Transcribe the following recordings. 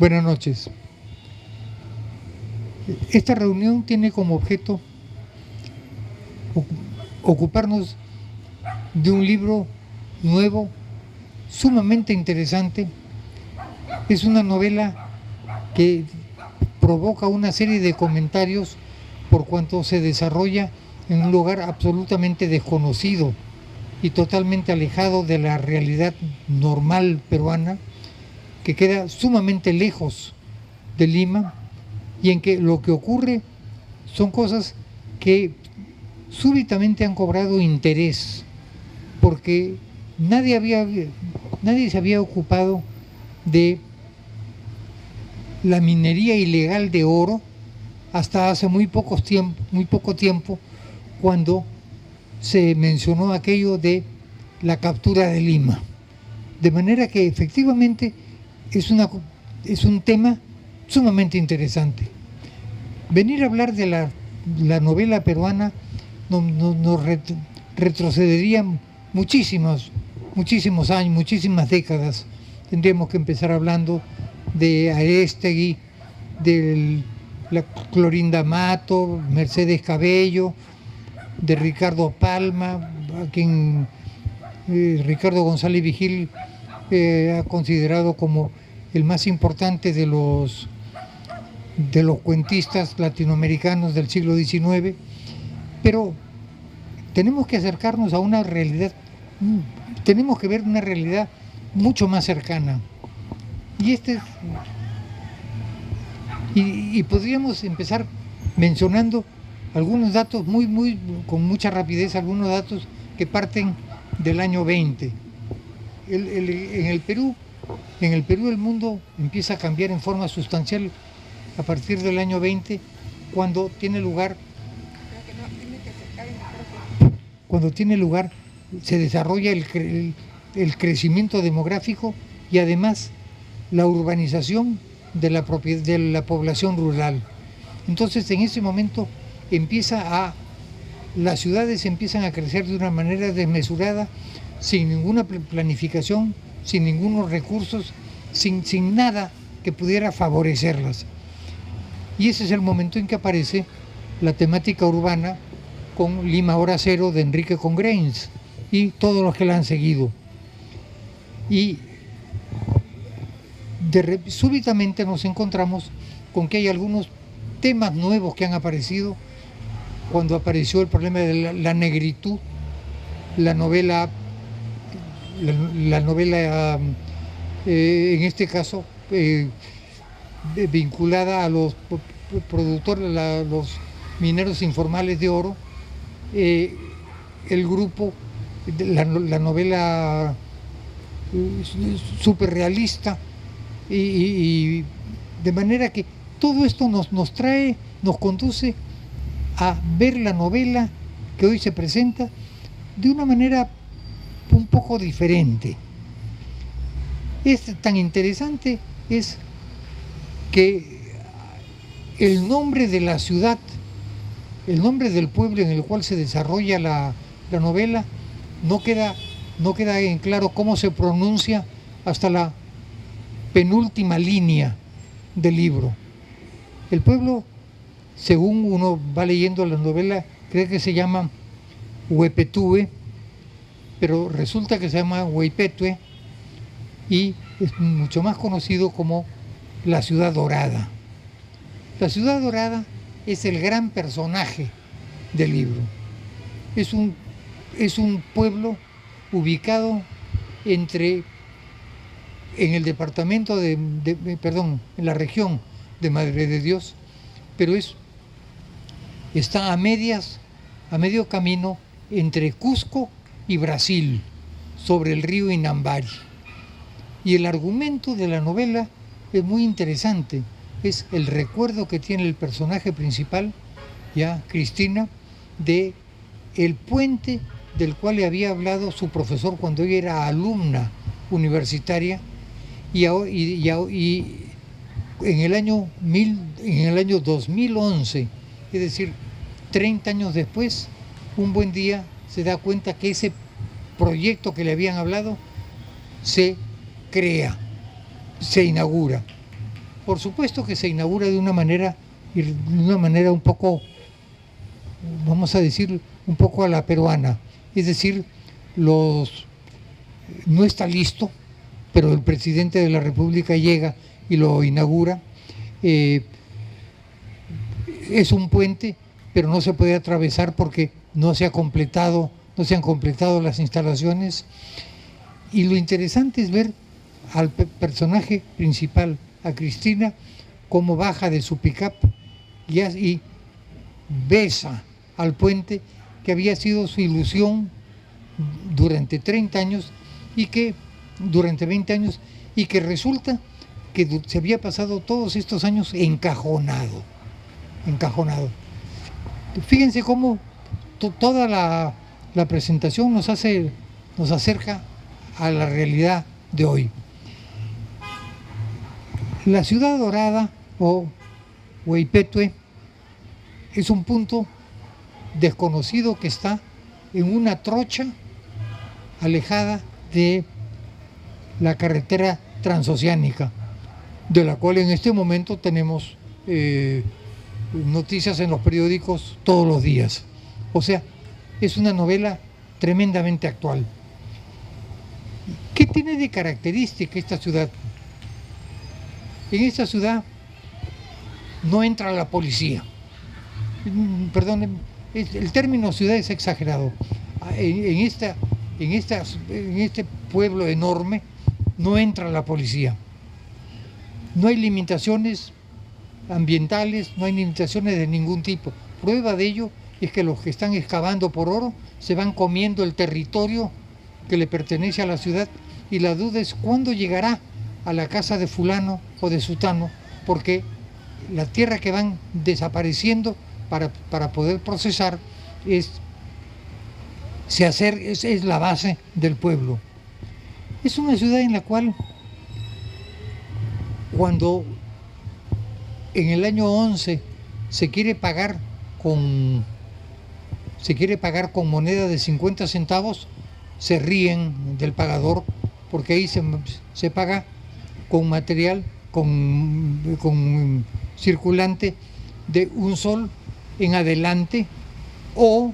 Buenas noches. Esta reunión tiene como objeto ocuparnos de un libro nuevo, sumamente interesante. Es una novela que provoca una serie de comentarios por cuanto se desarrolla en un lugar absolutamente desconocido y totalmente alejado de la realidad normal peruana, que queda sumamente lejos de Lima, y en que lo que ocurre son cosas que súbitamente han cobrado interés, porque nadie se había ocupado de la minería ilegal de oro hasta hace muy poco tiempo, cuando se mencionó aquello de la captura de Lima. De manera que efectivamente es un tema sumamente interesante. Venir a hablar de la novela peruana nos retrocedería muchísimos años, muchísimas décadas. Tendríamos que empezar hablando de Arestegui, de la Clorinda Mato, Mercedes Cabello, de Ricardo Palma, a quien Ricardo González Vigil ha considerado como el más importante de los cuentistas latinoamericanos del siglo XIX, pero tenemos que acercarnos a una realidad, tenemos que ver una realidad mucho más cercana. Y podríamos empezar mencionando algunos datos con mucha rapidez, algunos datos que parten del año 20. En el Perú el mundo empieza a cambiar en forma sustancial a partir del año 20, cuando tiene lugar, se desarrolla el crecimiento demográfico y además la urbanización de la población rural. Entonces, en ese momento las ciudades empiezan a crecer de una manera desmesurada, sin ninguna planificación, sin ningunos recursos, sin nada que pudiera favorecerlas. Y ese es el momento en que aparece la temática urbana con Lima Hora Cero de Enrique Congrains y todos los que la han seguido. Y súbitamente nos encontramos con que hay algunos temas nuevos que han aparecido cuando apareció el problema de la negritud, la novela en este caso vinculada a los productores, a los mineros informales de oro, el grupo, la novela súper realista, y de manera que todo esto nos conduce a ver la novela que hoy se presenta de una manera un poco diferente. Es tan interesante es que el nombre de la ciudad, el nombre del pueblo en el cual se desarrolla la novela, no queda en claro cómo se pronuncia hasta la penúltima línea del libro. El pueblo, según uno va leyendo la novela, cree que se llama Huepetúe, pero resulta que se llama Hueypetue y es mucho más conocido como la Ciudad Dorada. La Ciudad Dorada es el gran personaje del libro. Es un pueblo ubicado en el departamento en la región de Madre de Dios, pero está a medio camino entre Cusco y Brasil, sobre el río Inambari. Y el argumento de la novela es muy interesante. Es el recuerdo que tiene el personaje principal, ya Cristina, de el puente del cual le había hablado su profesor cuando ella era alumna universitaria, y en el año 2011, es decir, 30 años después, un buen día se da cuenta que ese proyecto que le habían hablado se crea, se inaugura. Por supuesto que se inaugura de una manera un poco, vamos a decir, un poco a la peruana. Es decir, no está listo, pero el presidente de la República llega y lo inaugura. Es un puente, pero no se puede atravesar porque no se han completado las instalaciones. Y lo interesante es ver al personaje principal, a Cristina, cómo baja de su pick-up y besa al puente que había sido su ilusión durante 30 años durante 20 años, y que resulta que se había pasado todos estos años encajonado. Fíjense cómo toda la presentación nos acerca a la realidad de hoy. La ciudad dorada o Hueypetue es un punto desconocido que está en una trocha alejada de la carretera transoceánica, de la cual en este momento tenemos noticias en los periódicos todos los días. O sea, es una novela tremendamente actual. ¿Qué tiene de característica esta ciudad? En esta ciudad no entra la policía. Perdón, el término ciudad es exagerado. En este pueblo enorme no entra la policía. No hay limitaciones ambientales, no hay limitaciones de ningún tipo. Prueba de ello es que los que están excavando por oro se van comiendo el territorio que le pertenece a la ciudad, y la duda es cuándo llegará a la casa de fulano o de sutano, porque la tierra que van desapareciendo para poder procesar es la base del pueblo. Es una ciudad en la cual, cuando en el año 11 se quiere pagar con moneda de 50 centavos, se ríen del pagador, porque ahí se paga con material, con circulante de un sol en adelante, o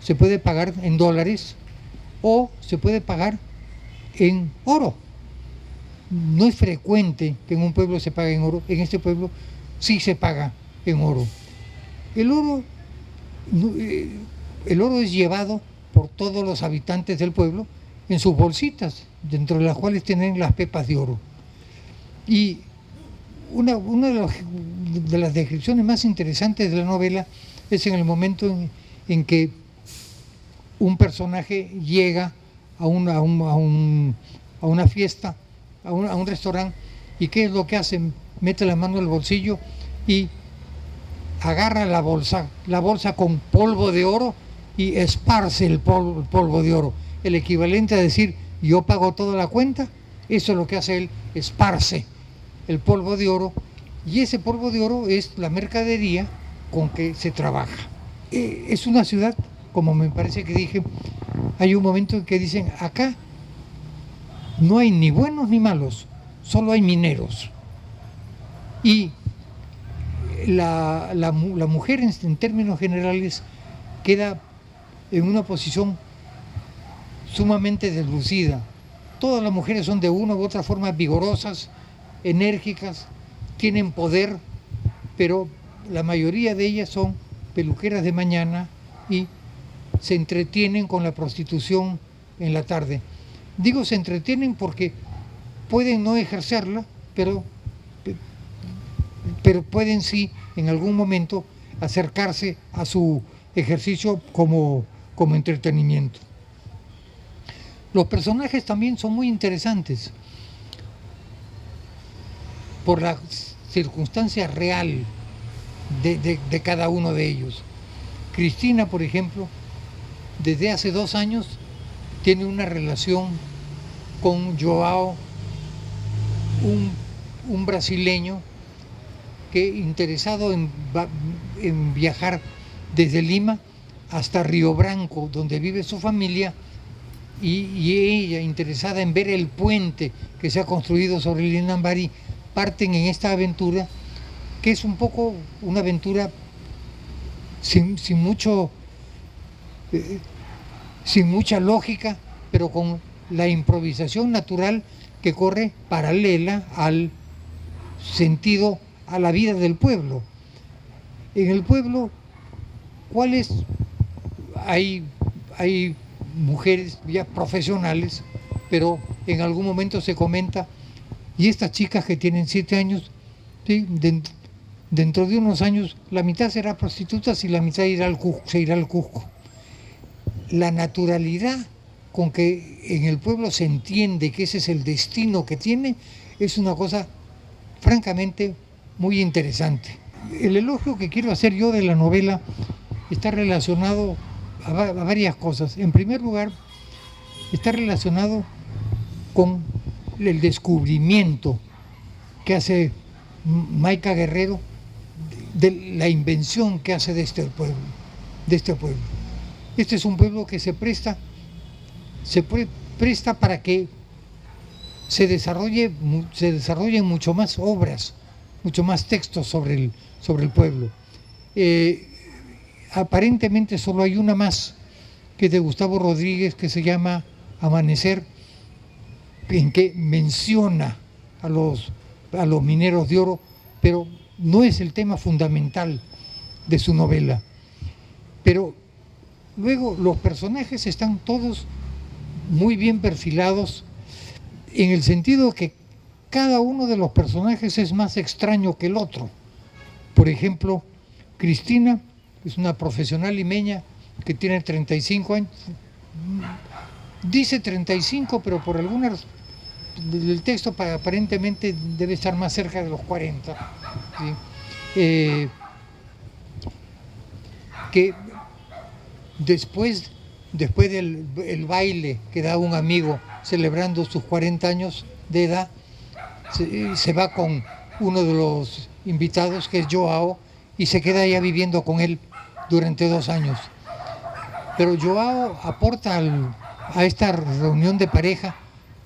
se puede pagar en dólares, o se puede pagar en oro. No es frecuente que en un pueblo se pague en oro. En este pueblo sí se paga en oro. El oro es llevado por todos los habitantes del pueblo en sus bolsitas, dentro de las cuales tienen las pepas de oro. Y una de las descripciones más interesantes de la novela es en el momento en que un personaje llega a una fiesta, a un restaurante, y ¿qué es lo que hace? Mete la mano en el bolsillo y agarra la bolsa con polvo de oro y esparce el polvo de oro. El equivalente a decir, yo pago toda la cuenta. Eso es lo que hace él, esparce el polvo de oro, y ese polvo de oro es la mercadería con que se trabaja. Es una ciudad, como me parece que dije, hay un momento en que dicen, acá no hay ni buenos ni malos, solo hay mineros. Y la mujer, en términos generales, queda en una posición sumamente deslucida. Todas las mujeres son de una u otra forma vigorosas, enérgicas, tienen poder, pero la mayoría de ellas son peluqueras de mañana y se entretienen con la prostitución en la tarde. Digo se entretienen porque pueden no ejercerla, pero pueden sí en algún momento acercarse a su ejercicio como entretenimiento. Los personajes también son muy interesantes por la circunstancia real de cada uno de ellos. Cristina, por ejemplo, desde hace 2 años tiene una relación con Joao, un brasileño que interesado en viajar desde Lima hasta Río Branco, donde vive su familia, y ella interesada en ver el puente que se ha construido sobre el Inambari parten en esta aventura, que es un poco una aventura sin mucha lógica, pero con la improvisación natural que corre paralela al sentido, a la vida del pueblo. En el pueblo, hay mujeres ya profesionales, pero en algún momento se comenta, y estas chicas que tienen 7 años, ¿sí? Dentro de unos años la mitad será prostitutas y la mitad se irá al Cusco. La naturalidad con que en el pueblo se entiende que ese es el destino que tiene es una cosa francamente muy interesante. El elogio que quiero hacer yo de la novela está relacionado a varias cosas. En primer lugar, está relacionado con el descubrimiento que hace Mayca Guerrero de la invención que hace de este pueblo. Este es un pueblo que se presta para que se desarrollen mucho más obras, mucho más textos sobre el pueblo. Aparentemente solo hay una más, que es de Gustavo Rodríguez, que se llama Amanecer, en que menciona a los mineros de oro, pero no es el tema fundamental de su novela. Pero luego los personajes están todos muy bien perfilados, en el sentido que cada uno de los personajes es más extraño que el otro. Por ejemplo, Cristina es una profesional limeña que tiene 35 años. Dice 35, pero por algunas del texto aparentemente debe estar más cerca de los 40. ¿Sí? Que después del baile que da un amigo celebrando sus 40 años de edad, se va con uno de los invitados, que es Joao, y se queda ya viviendo con él durante 2 años. Pero Joao aporta a esta reunión de pareja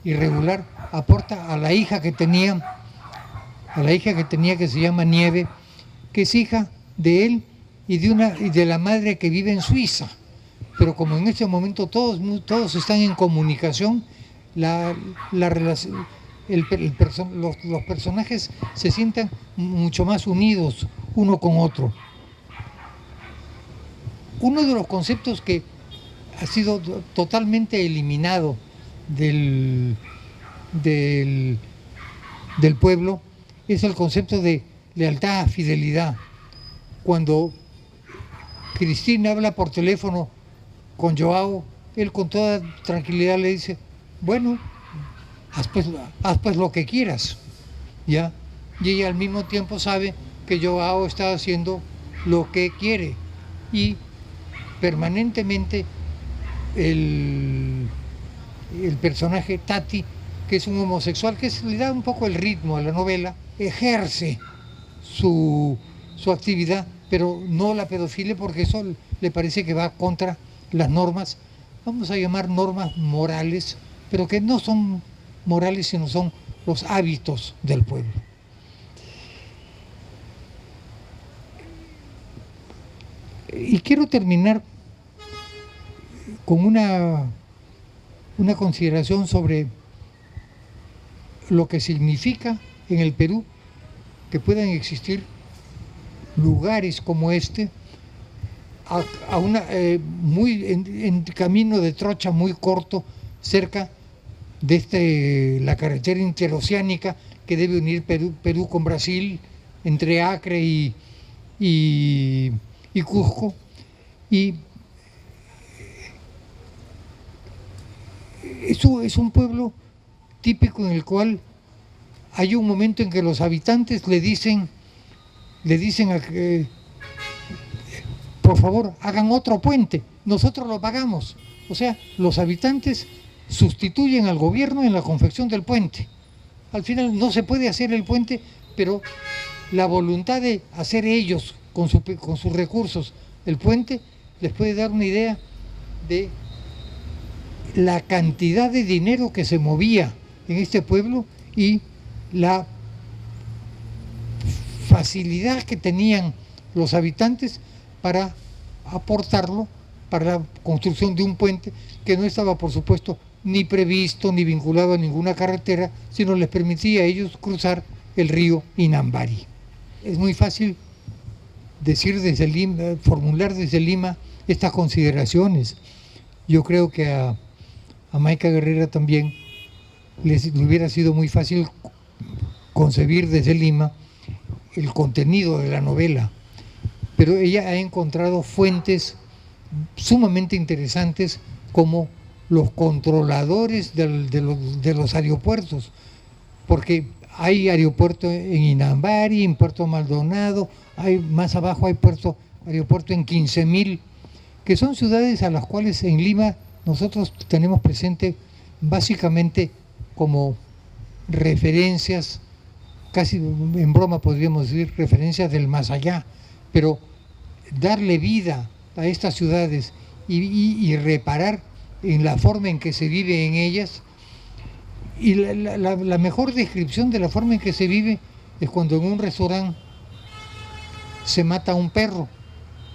irregular, aporta a la hija que tenía, que se llama Nieve, que es hija de él y de la madre que vive en Suiza. Pero como en este momento todos están en comunicación, los personajes se sientan mucho más unidos uno con otro. Uno de los conceptos que ha sido totalmente eliminado del pueblo es el concepto de lealtad, fidelidad. Cuando Cristina habla por teléfono con Joao, él con toda tranquilidad le dice: bueno, haz pues lo que quieras, ¿ya? Y ella al mismo tiempo sabe que Joao está haciendo lo que quiere, y permanentemente el personaje Tati, que es un homosexual, que le da un poco el ritmo a la novela, ejerce su actividad, pero no la pedofilia, porque eso le parece que va contra las normas, vamos a llamar normas morales, pero que no son morales, sino son los hábitos del pueblo. Y quiero terminar con una consideración sobre lo que significa en el Perú que puedan existir lugares como este, en camino de trocha muy corto, cerca de la carretera interoceánica que debe unir Perú con Brasil, entre Acre y Cusco. Y eso es un pueblo típico en el cual hay un momento en que los habitantes le dicen por favor, hagan otro puente, nosotros lo pagamos. O sea, los habitantes sustituyen al gobierno en la confección del puente. Al final no se puede hacer el puente, pero la voluntad de hacer ellos con sus recursos el puente les puede dar una idea de la cantidad de dinero que se movía en este pueblo y la facilidad que tenían los habitantes para aportarlo para la construcción de un puente que no estaba, por supuesto, ni previsto ni vinculado a ninguna carretera, sino les permitía a ellos cruzar el río Inambari. Es muy fácil decir desde Lima, formular desde Lima estas consideraciones. Yo creo que a Mayca Guerrera también le hubiera sido muy fácil concebir desde Lima el contenido de la novela, pero ella ha encontrado fuentes sumamente interesantes como los controladores de los aeropuertos, porque hay aeropuerto en Inambari, en Puerto Maldonado, más abajo hay aeropuerto en 15.000, que son ciudades a las cuales en Lima nosotros tenemos presente básicamente como referencias, casi en broma podríamos decir referencias del más allá, pero darle vida a estas ciudades y reparar en la forma en que se vive en ellas. Y la mejor descripción de la forma en que se vive es cuando en un restaurante se mata a un perro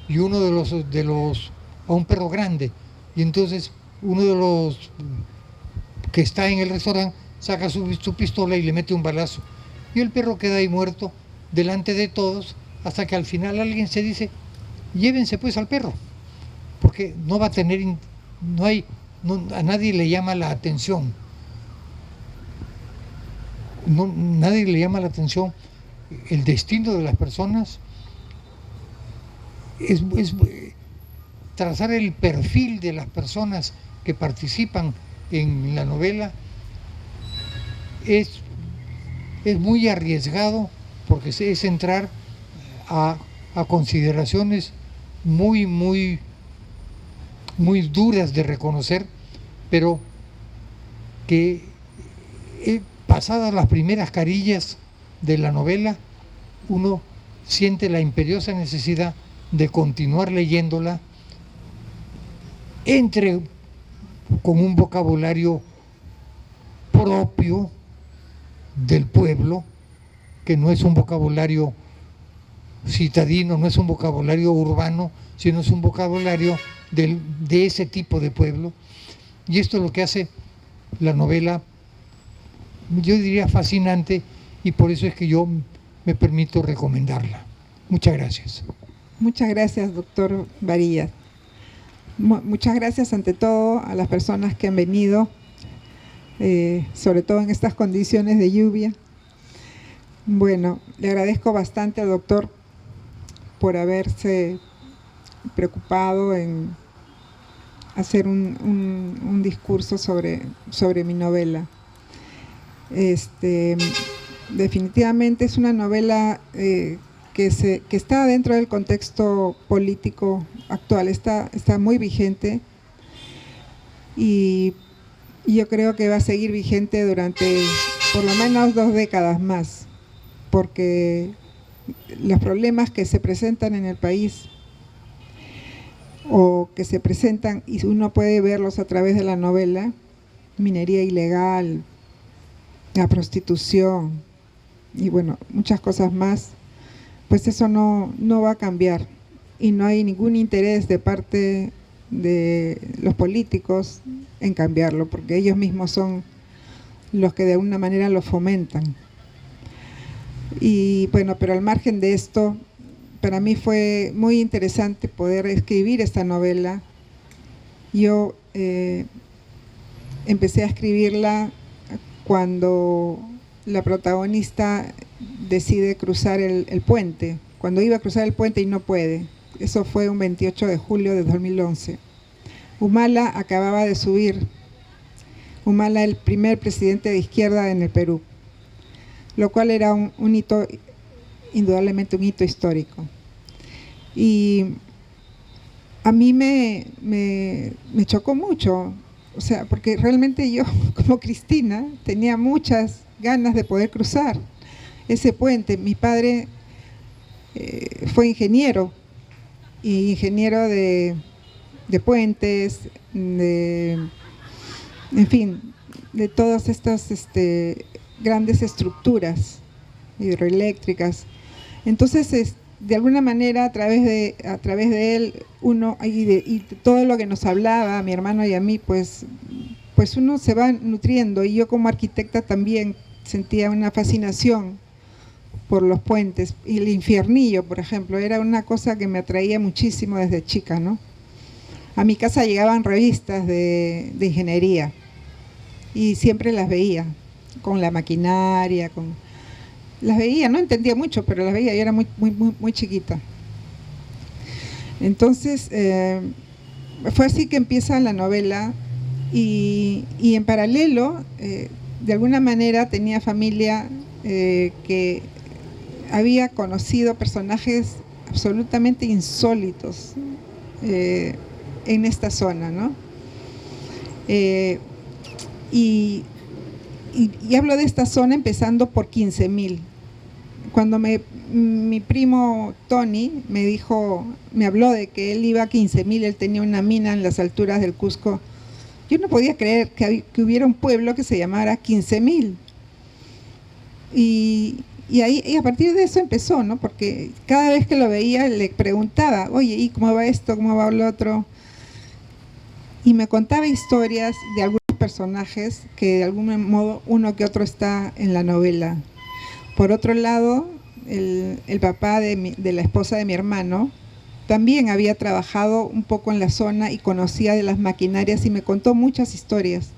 y uno a un perro grande, y entonces uno de los que está en el restaurante saca su pistola y le mete un balazo, y el perro queda ahí muerto delante de todos, hasta que al final alguien se dice: llévense pues al perro, porque no va a tener, a nadie le llama la atención. Nadie le llama la atención el destino de las personas. Es trazar el perfil de las personas que participan en la novela es muy arriesgado, porque es entrar a consideraciones muy duras de reconocer, pero que pasadas las primeras carillas de la novela, uno siente la imperiosa necesidad de continuar leyéndola, con un vocabulario propio del pueblo, que no es un vocabulario citadino, no es un vocabulario urbano, sino es un vocabulario de ese tipo de pueblo. Y esto es lo que hace la novela, yo diría, fascinante, y por eso es que yo me permito recomendarla. Muchas gracias. Muchas gracias, doctor Varillas. Muchas gracias ante todo a las personas que han venido, sobre todo en estas condiciones de lluvia. Bueno, le agradezco bastante al doctor por haberse preocupado en hacer un discurso sobre mi novela. Definitivamente es una novela que está dentro del contexto político actual, está muy vigente, y yo creo que va a seguir vigente durante por lo menos 2 décadas más, porque los problemas que se presentan en el país, o que se presentan y uno puede verlos a través de la novela: minería ilegal, la prostitución y bueno, muchas cosas más, pues eso no va a cambiar, y no hay ningún interés de parte de los políticos en cambiarlo, porque ellos mismos son los que de alguna manera lo fomentan. Y bueno, pero al margen de esto, para mí fue muy interesante poder escribir esta novela. Yo empecé a escribirla cuando la protagonista decide cruzar el puente, cuando iba a cruzar el puente y no puede. Eso fue un 28 de julio de 2011. Humala acababa de subir. Humala, el primer presidente de izquierda en el Perú, lo cual era un hito, indudablemente un hito histórico. Y a mí me chocó mucho, o sea, porque realmente yo, como Cristina, tenía muchas ganas de poder cruzar ese puente. Mi padre fue ingeniero, y ingeniero de puentes, en fin, de todas estas grandes estructuras hidroeléctricas. Entonces, de alguna manera, a través de él, uno, y todo lo que nos hablaba, a mi hermano y a mí, pues uno se va nutriendo, y yo como arquitecta también sentía una fascinación por los puentes. Y el infiernillo, por ejemplo, era una cosa que me atraía muchísimo desde chica, ¿no? A mi casa llegaban revistas de ingeniería y siempre las veía, con la maquinaria, las veía, no entendía mucho, pero las veía, yo era muy chiquita. Entonces, fue así que empieza la novela, y en paralelo, de alguna manera tenía familia que había conocido personajes absolutamente insólitos en esta zona, ¿no? Y hablo de esta zona empezando por 15.000. Cuando mi primo Tony me habló de que él iba a 15.000, él tenía una mina en las alturas del Cusco, yo no podía creer que hubiera un pueblo que se llamara 15.000. Y a partir de eso empezó, ¿no? Porque cada vez que lo veía le preguntaba, oye, ¿y cómo va esto? ¿Cómo va lo otro? Y me contaba historias de algunos personajes que de algún modo uno que otro está en la novela. Por otro lado, el papá de la esposa de mi hermano también había trabajado un poco en la zona y conocía de las maquinarias y me contó muchas historias.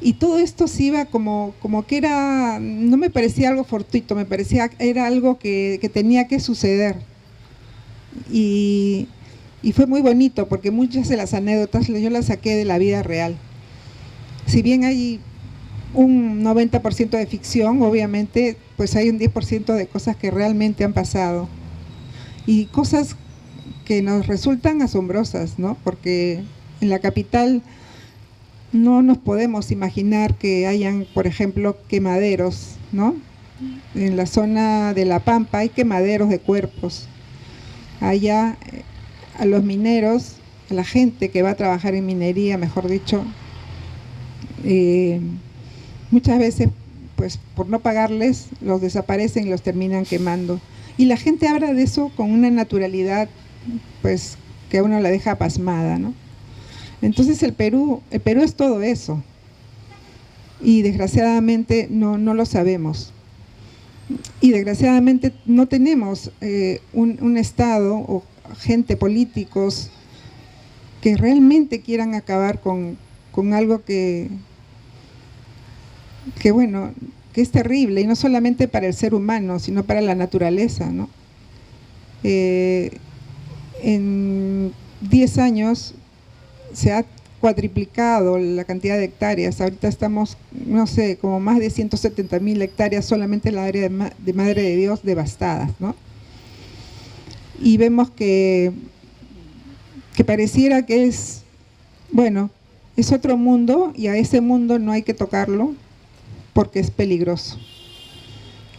Y todo esto se iba como que era, no me parecía algo fortuito, me parecía era algo que tenía que suceder. Y fue muy bonito porque muchas de las anécdotas yo las saqué de la vida real. Si bien hay un 90% de ficción, obviamente, pues hay un 10% de cosas que realmente han pasado. Y cosas que nos resultan asombrosas, ¿no? Porque en la capital no nos podemos imaginar que hayan, por ejemplo, quemaderos, ¿no? En la zona de La Pampa hay quemaderos de cuerpos. Allá a los mineros, a la gente que va a trabajar en minería, mejor dicho, muchas veces, pues por no pagarles, los desaparecen y los terminan quemando. Y la gente habla de eso con una naturalidad, pues, que a uno la deja pasmada, ¿no? Entonces el Perú es todo eso, y desgraciadamente no lo sabemos. Y desgraciadamente no tenemos un Estado o gente, políticos, que realmente quieran acabar con algo que bueno, que es terrible, y no solamente para el ser humano, sino para la naturaleza, ¿no? En 10 años se ha cuadriplicado la cantidad de hectáreas. Ahorita estamos, no sé, como más de 170.000 hectáreas solamente en la área de Madre de Dios devastadas, ¿no? Y vemos que pareciera que es, bueno, es otro mundo, y a ese mundo no hay que tocarlo porque es peligroso.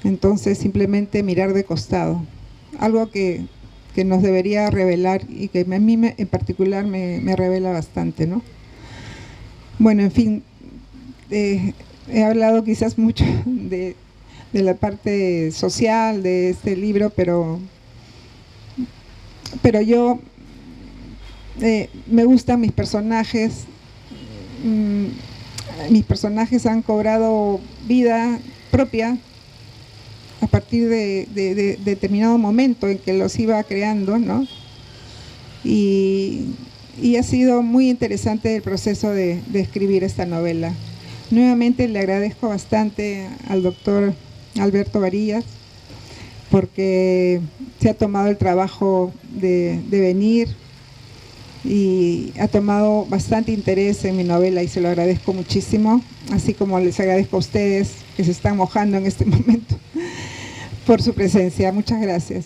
Entonces simplemente mirar de costado, algo que nos debería revelar, y que a mí en particular me revela bastante, ¿no? Bueno, en fin, he hablado quizás mucho de la parte social de este libro, pero yo me gustan mis personajes. Mis personajes han cobrado vida propia a partir de determinado momento en que los iba creando, ¿no? Y ha sido muy interesante el proceso de escribir esta novela. Nuevamente le agradezco bastante al doctor Alberto Varillas, porque se ha tomado el trabajo de venir y ha tomado bastante interés en mi novela, y se lo agradezco muchísimo, así como les agradezco a ustedes que se están mojando en este momento por su presencia. Muchas gracias.